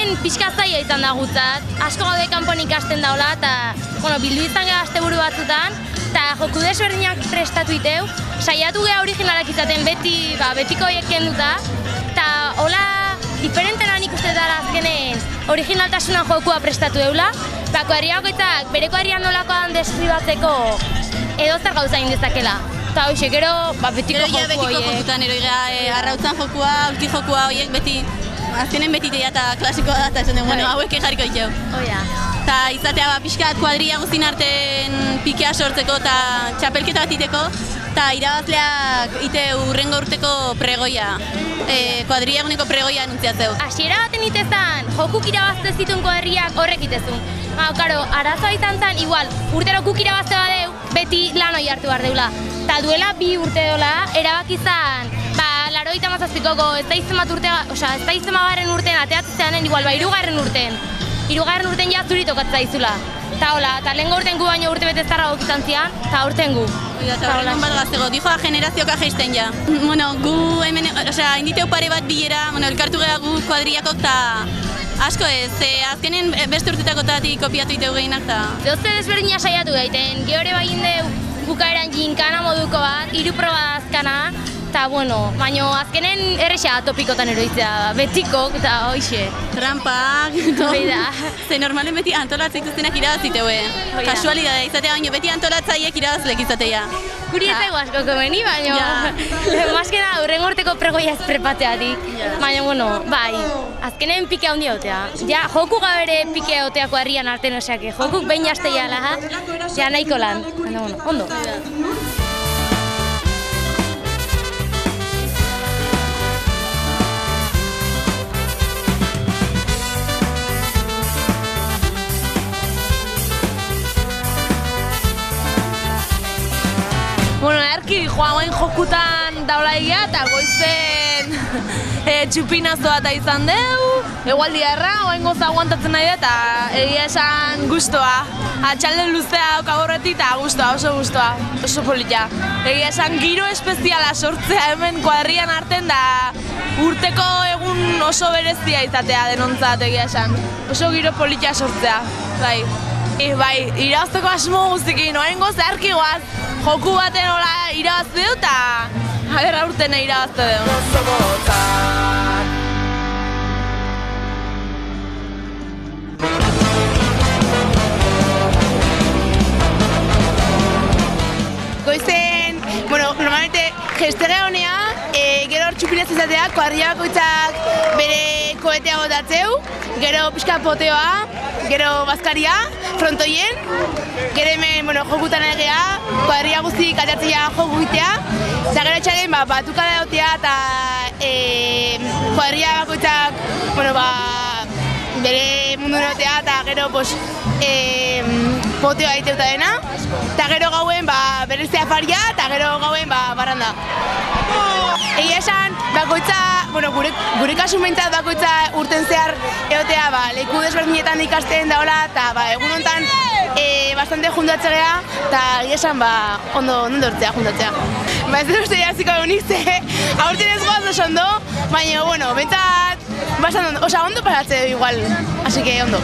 azkenen pixka zaila izan da gutzat. Asko gaude kanpon ikasten daula, eta bildu izan gara asteburu batzutan, eta joku desberdinak prestatu iteu, saiatu geha originalak izaten betiko horiek kenduta, eta hola diferentena nik uste dara azkenen originaltasunan jokua prestatu eula, eta kuadriakoitzak bereko herrian nolakoan deskribatzeko edozer gauza indezakela. Eta hoxe, gero betiko joku horiek. Betiko jokutan eroiga, arrautzan jokua, ulki jokua horiek beti, azkenen beti teia eta klasikoa da, eta esan dugu, hauek jarriko ditu. Eta izatea pixkat kuadria guztin arten pikea sortzeko eta txapelketa bat iteko, eta irabazleak ite urrengo urteko pregoia, kuadria eguneko pregoia anuntziatzeu. Hasiera baten itezan, jokuk irabazte zituen kuadriak horrek itezun. Karo, arazoa izan zen, igual, urtero kuk irabazte badeu, beti lan hori hartu behar deula. Eta duela 2 urte dola, erabak izan, 87ko, ez da izema garen urtean ateatzeanen, igual, 3. urtean. 3. urtean ja zuri tokatza izula. Eta hola, eta lehen urten gu baino urte bete zarra gok izan zian, eta urten gu. Eta horren bat gaztego, dijoa generazioka geisten ja. Gu hemen, inditeu pare bat bilera, elkartu geha gu kuadriakok, eta asko ez, azkenen beste urtetakotatik kopiatu iteu gehinak, eta... Dozte desberdina saiatu gaiten, gehore bagin deu bukaeran jinkana moduko bat, 3 proba azkana, eta baina azkenen errexea topikotan eroitzea, betikok eta hoxe. Trampak, ze normalen beti antolatzek zuztenak irabaziteue. Kasualidadea izatea, baina beti antolatzaiek irabazlek izatea. Guri ez dago asko komeni, baina maskena urrengo urteko pregoia ez prepatzeatik. Baina, bai, azkenen pike handi hautea. Ja, joku gabere pike hauteako herrian arten oseak, jokuk behin jazteia laha, ja nahiko lan. Ondo. Erki, joan jokutan daula egia eta goizen txupinazo bat izan deu, egualdi erra, oain goza aguantatzen nahi da eta egia esan guztua. Atxalde luzea okagorretik eta guztua, oso guztua, oso polita. Egia esan giro espeziala sortzea hemen kuadrian arten da urteko egun oso berezia izatea denontzat egia esan. Oso giro polita sortzea, bai. Bai, irabazteko asmo guztikin, oain goza erki goaz, joku baten hola irabazte du eta agerra urtena irabazte du. Goizen, normalmente gestere honea, gero hor txupinez izatea, kuadria bakoitzak bere koetea botatzeu, gero pixka poteoa, gero bazkaria, frontoien, gero hemen jokutan egea, kuadria guztik atatzea joku itea, eta gero etxaren batukada dautea eta kuadria bakoitzak bere mundu nautea eta gero poteoa iteuta dena, eta gero gauen berezea afaria eta gero gauen barranda. Egia esan, bakoitza, gure kasu behintzat bakoitza urten zehar egotea leku desberdinetan ikasten daola eta egun honetan bastante juntatze geha eta egia esan ondo hortzea juntatzea. Ez dut uste jaziko egunik ze, aurten ez goaz oso ondo, baina, behintzat, ondo pasatzea igual, así que ondo.